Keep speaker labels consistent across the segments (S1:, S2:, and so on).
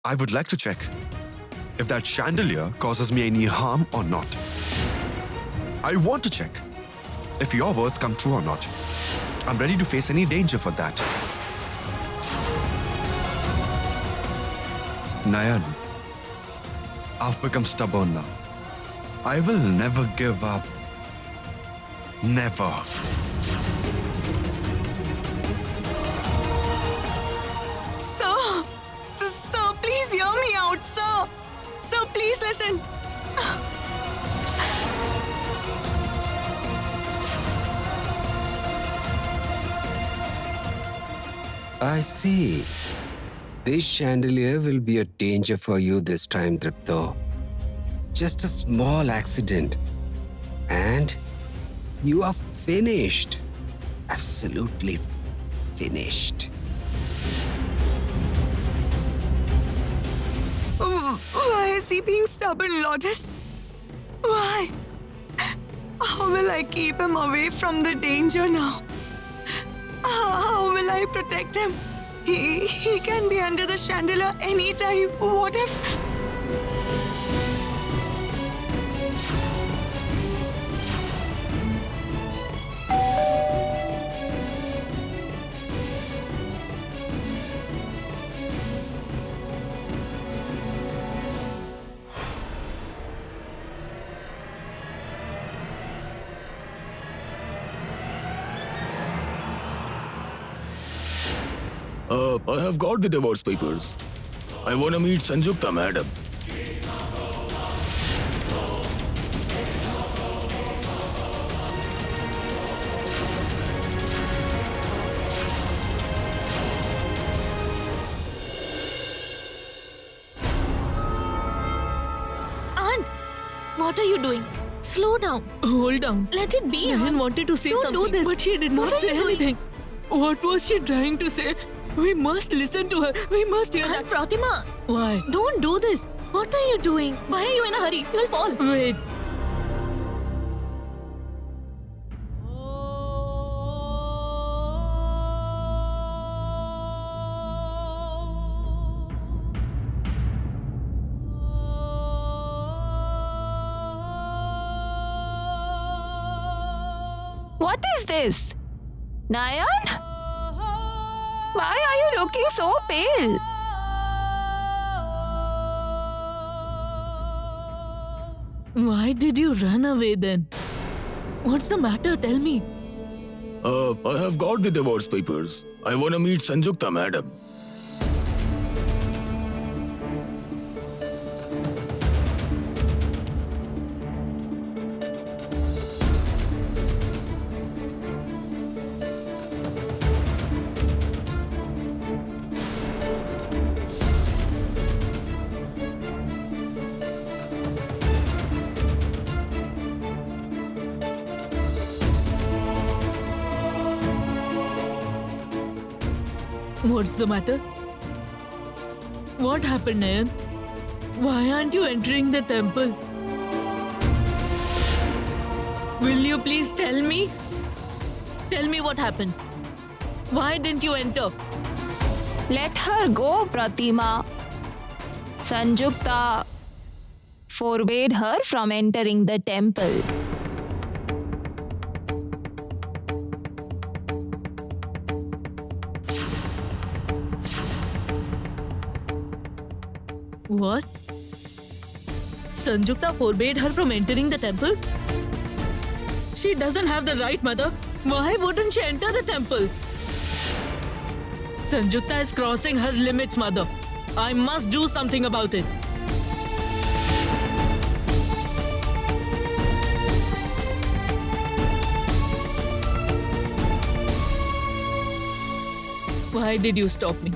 S1: I would like to check if that chandelier causes me any harm or not. I want to check if your words come true or not. I'm ready to face any danger for that. Nayan, I've become stubborn now. I will never give up. Never.
S2: Sir, please hear me out, sir. Sir, please listen.
S3: I see. This chandelier will be a danger for you this time, Dripto. Just a small accident. And you are finished. Absolutely finished.
S2: Why is he being stubborn, Lotus? Why? How will I keep him away from the danger now? How will I protect him? He can be under the chandelier anytime. What if...
S4: I have got the divorce papers. I want to meet Sanjukta, madam.
S5: Aunt, what are you doing? Slow down.
S6: Hold down.
S5: Let it be.
S6: Nayan
S5: Aunt.
S6: wanted to say
S5: Don't
S6: something,
S5: do this.
S6: but she did not
S5: What are
S6: say
S5: you doing?
S6: anything. What was she trying to say? We must listen to her. We must hear
S5: Aunt
S6: that.
S5: Pratima,
S6: Why?
S5: don't do this. What are you doing? Why are you in a hurry? You'll fall.
S6: Wait.
S7: What is this? Nayan? Why are you looking so pale?
S6: Why did you run away then? What's the matter? Tell me.
S4: I have got the divorce papers. I want to meet Sanjukta, madam.
S6: What's the matter? What happened, Nayan? Why aren't you entering the temple? Will you please tell me? Tell me what happened. Why didn't you enter?
S7: Let her go, Pratima. Sanjukta forbade her from entering the temple.
S6: What? Sanjukta forbade her from entering the temple? She doesn't have the right, mother. Why wouldn't she enter the temple? Sanjukta is crossing her limits, mother. I must do something about it. Why did you stop me?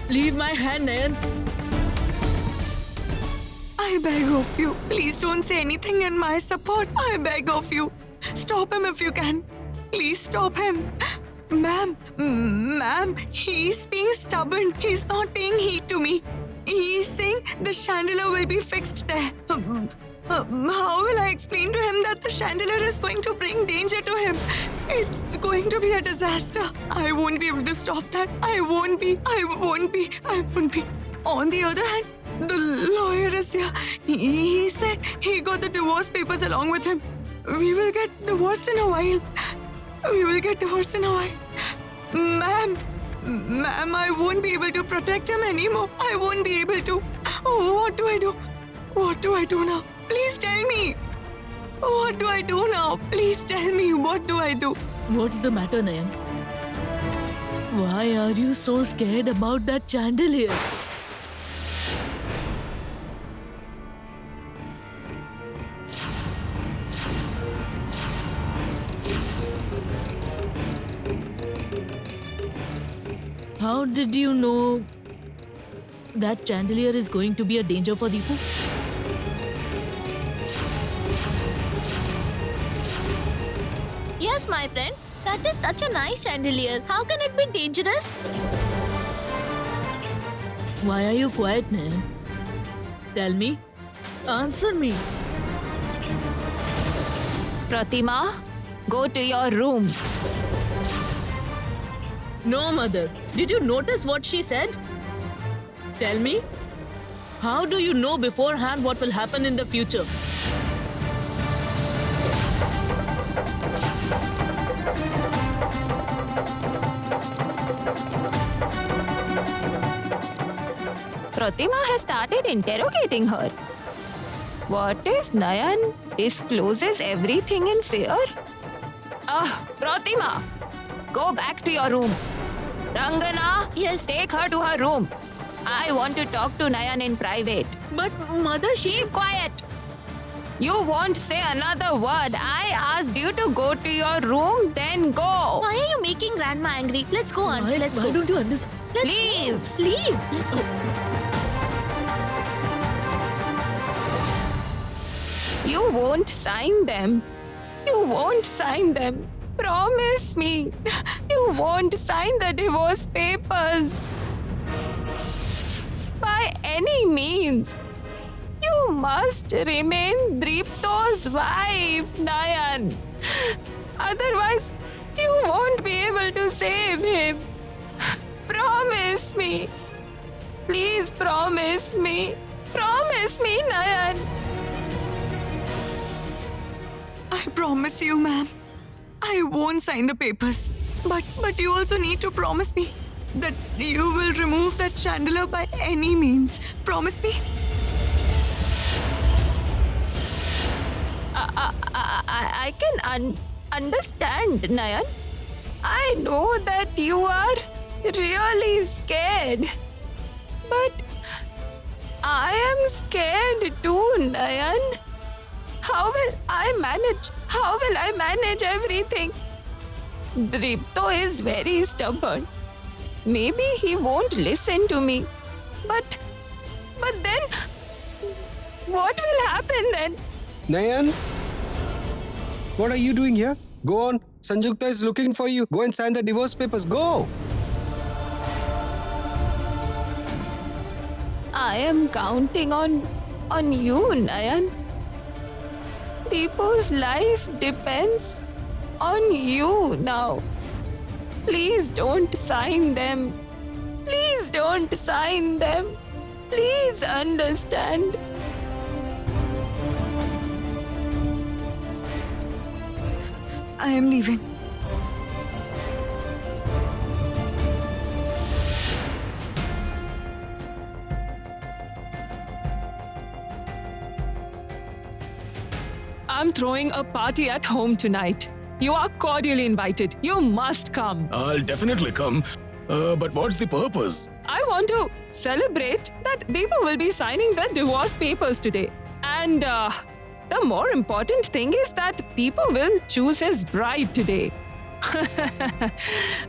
S6: Leave my hand, Nayan.
S2: I beg of you, please don't say anything in my support. I beg of you. Stop him if you can. Please stop him. Ma'am, he's being stubborn. He's not paying heed to me. He's saying the chandelier will be fixed there. How will I explain to him that the chandelier is going to bring danger to him? It's going to be a disaster. I won't be able to stop that. I won't be. On the other hand, the lawyer is here. He said he got the divorce papers along with him. We will get divorced in a while. Ma'am, I won't be able to protect him anymore. I won't be able to. Oh, what do I do? What do I do now? Please tell me. What do I do now? Please tell me. What do I do?
S6: What's the matter, Nayan? Why are you so scared about that chandelier? How did you know that chandelier is going to be a danger for Deepu?
S5: Yes, my friend. That is such a nice chandelier. How can it be dangerous?
S6: Why are you quiet, Nayan? Tell me. Answer me.
S7: Pratima, go to your room.
S6: No, mother. Did you notice what she said? Tell me. How do you know beforehand what will happen in the future?
S7: Pratima has started interrogating her. What if Nayan discloses everything in fear? Pratima, go back to your room. Rangana,
S5: Yes.
S7: take her to her room. I want to talk to Nayan in private.
S6: But mother,
S7: Keep quiet. You won't say another word. I asked you to go to your room, then go.
S5: Why are you making Grandma angry? Let's go, Auntie.
S6: Why,
S5: Let's
S6: why
S5: go.
S6: don't you understand?
S5: Let's
S7: Leave.
S5: go. Leave. Let's go.
S7: You won't sign them. You won't sign them. Promise me. You won't sign the divorce papers. By any means. You must remain Dripto's wife, Nayan. Otherwise, you won't be able to save him. Promise me. Please promise me. Promise me, Nayan.
S2: I promise you, ma'am. I won't sign the papers. But you also need to promise me that you will remove that chandelier by any means. Promise me.
S7: I can understand, Nayan. I know that you are really scared. But I am scared too, Nayan. How will I manage? How will I manage everything? Dripto is very stubborn. Maybe he won't listen to me. But then, what will happen then?
S3: Nayan? What are you doing here? Go on. Sanjukta is looking for you. Go and sign the divorce papers. Go!
S7: I am counting on you, Nayan. Deepu's life depends on you now. Please don't sign them. Please don't sign them. Please understand.
S2: I am leaving.
S7: I'm throwing a party at home tonight. You are cordially invited. You must come.
S4: I'll definitely come. But what's the purpose?
S7: I want to celebrate that Deepu will be signing the divorce papers today. And the more important thing is that Deepu will choose his bride today.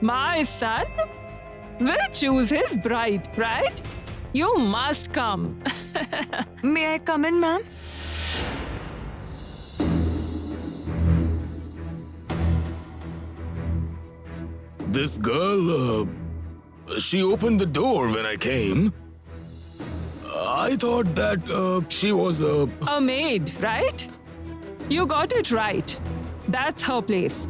S7: My son will choose his bride, right? You must come.
S2: May I come in, ma'am?
S4: This girl, she opened the door when I came. I thought that she was a.
S7: A maid, right? You got it right. That's her place.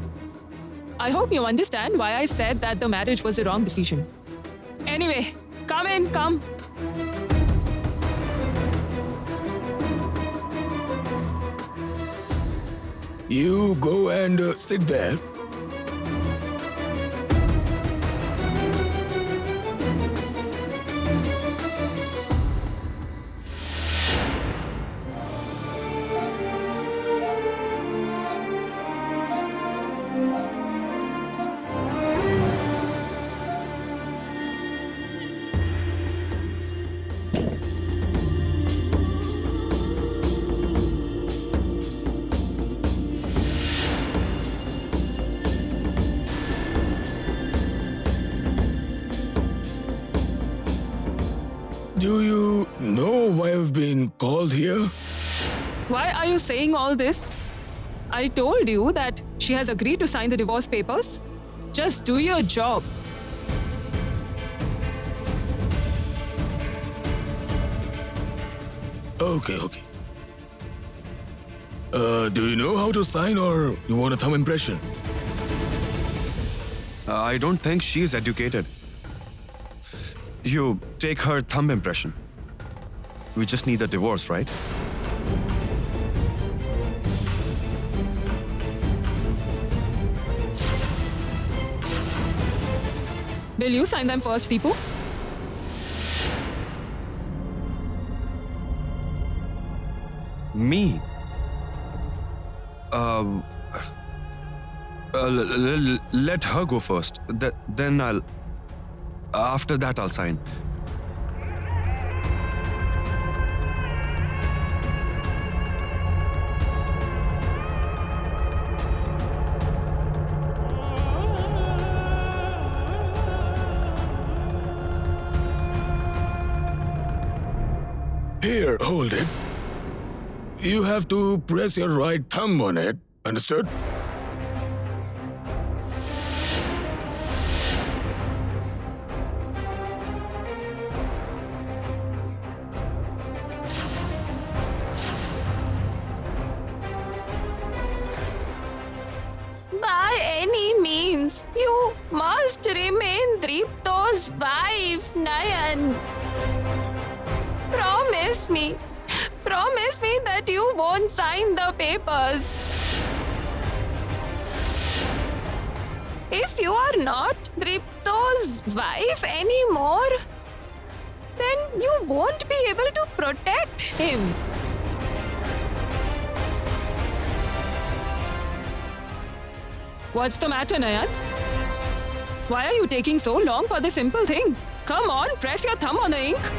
S7: I hope you understand why I said that the marriage was a wrong decision. Anyway, come in, come.
S4: You go and sit there. Do you know why I've been called here?
S7: Why are you saying all this? I told you that she has agreed to sign the divorce papers. Just do your job.
S4: Okay. Do you know how to sign or you want a thumb impression?
S1: I don't think she is educated. You take her thumb impression. We just need the divorce, right?
S7: Will you sign them first, Deepu?
S1: Me? Let her go first. Then I'll. After that, I'll sign.
S4: Here, hold it. You have to press your right thumb on it. Understood?
S7: By any means, you must remain Dripto's wife, Nayan. Promise me that you won't sign the papers. If you are not Dripto's wife anymore, then you won't be able to protect him. What's the matter, Nayan? Why are you taking so long for the simple thing? Come on, press your thumb on the ink.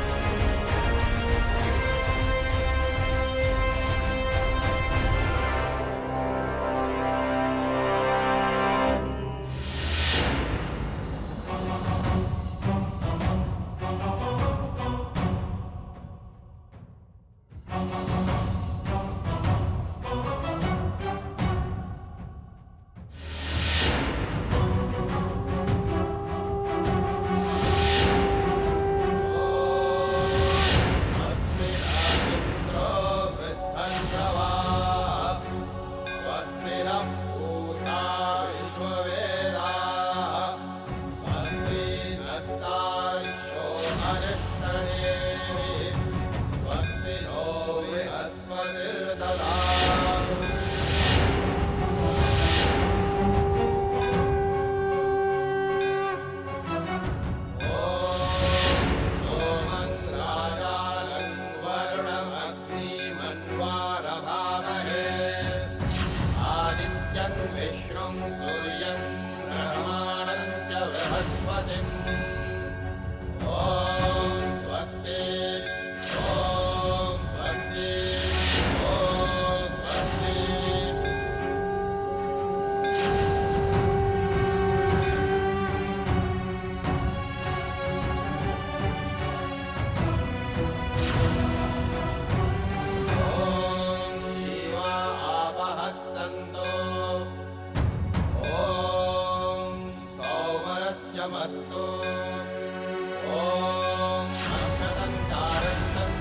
S8: Namastu. Om Akshatam Charastam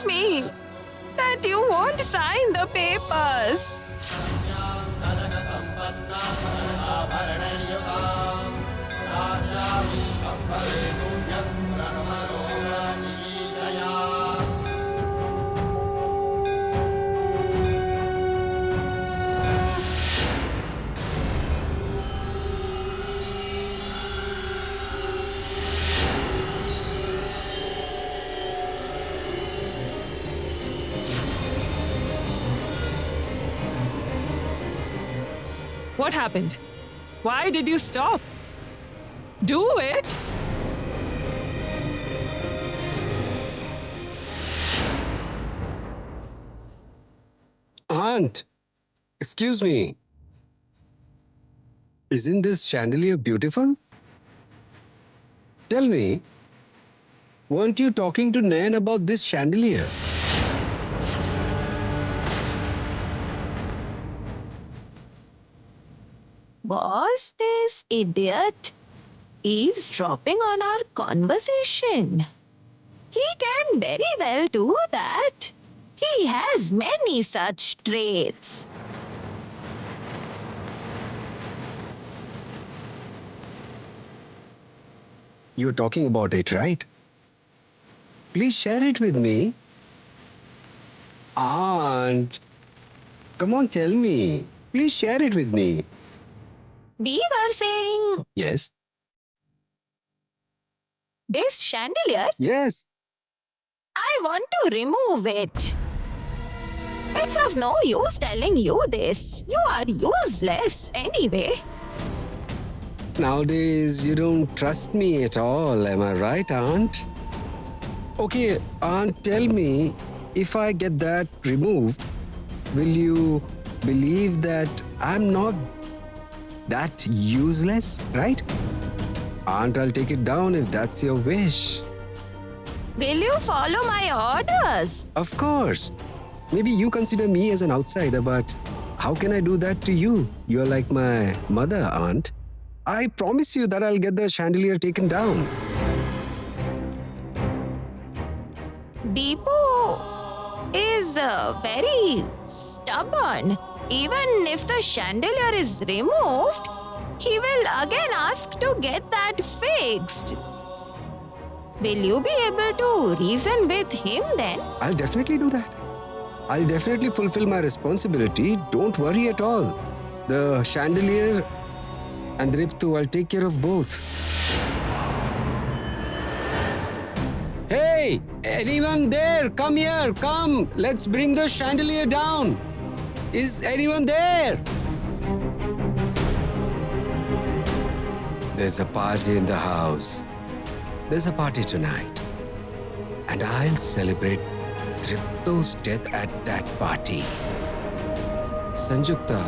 S7: promise me that you won't sign the papers. What happened? Why did you stop? Do it!
S3: Aunt, excuse me. Isn't this chandelier beautiful? Tell me, weren't you talking to Nain about this chandelier?
S5: Was this idiot eavesdropping on our conversation? He can very well do that. He has many such traits.
S3: You're talking about it, right? Please share it with me. Aunt, come on, tell me. Please share it with me.
S5: We were saying
S3: Yes?
S5: this chandelier,
S3: Yes.
S5: I want to remove it. It's of no use telling you this. You are useless anyway.
S3: Nowadays, you don't trust me at all, am I right, Aunt? Okay, Aunt, tell me, if I get that removed, will you believe that I'm not that useless, right? Aunt, I'll take it down if that's your wish.
S5: Will you follow my orders?
S3: Of course. Maybe you consider me as an outsider, but how can I do that to you? You're like my mother, Aunt. I promise you that I'll get the chandelier taken down.
S5: Deepu is very stubborn. Even if the chandelier is removed, he will again ask to get that fixed. Will you be able to reason with him then?
S3: I'll definitely do that. I'll definitely fulfill my responsibility. Don't worry at all. The chandelier and Driptu, I'll take care of both. Hey, anyone there? Come here, come. Let's bring the chandelier down. Is anyone there? There's a party in the house. There's a party tonight. And I'll celebrate Dripto's death at that party. Sanjukta,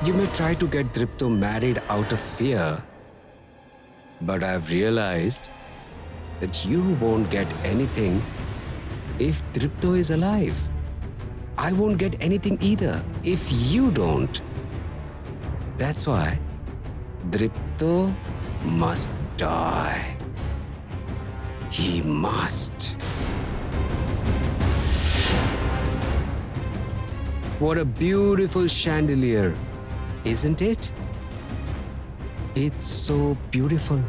S3: you may try to get Dripto married out of fear, but I've realized that you won't get anything if Dripto is alive. I won't get anything either if you don't. That's why Dripto must die. He must. What a beautiful chandelier, isn't it? It's so beautiful.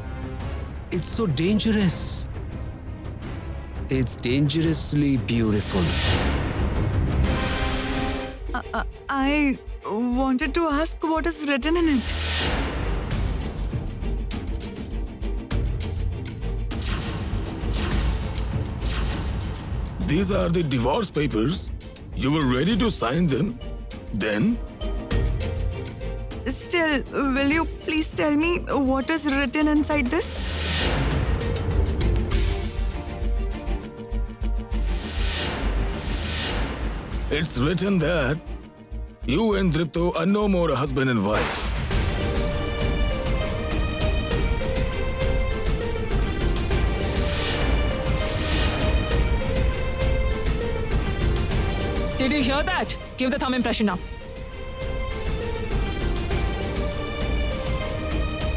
S3: It's so dangerous. It's dangerously beautiful.
S2: I wanted to ask what is written in it.
S4: These are the divorce papers. You were ready to sign them. Then,
S2: Still, will you please tell me what is written inside this?
S4: it's written that you and Dripto are no more a husband and wife.
S7: Did you hear that? Give the thumb impression now.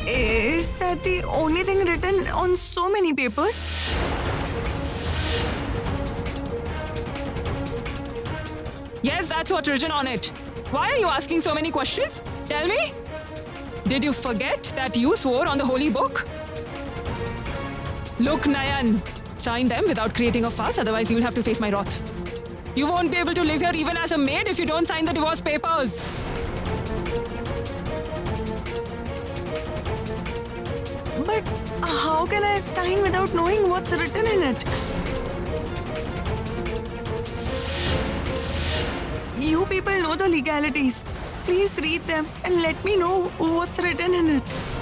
S2: Is that the only thing written on so many papers?
S7: Yes, that's what's written on it. Why are you asking so many questions? Tell me. Did you forget that you swore on the holy book? Look, Nayan, sign them without creating a fuss, otherwise you'll have to face my wrath. You won't be able to live here even as a maid if you don't sign the divorce papers.
S2: But how can I sign without knowing what's written in it? You people know the legalities. Please read them and let me know what's written in it.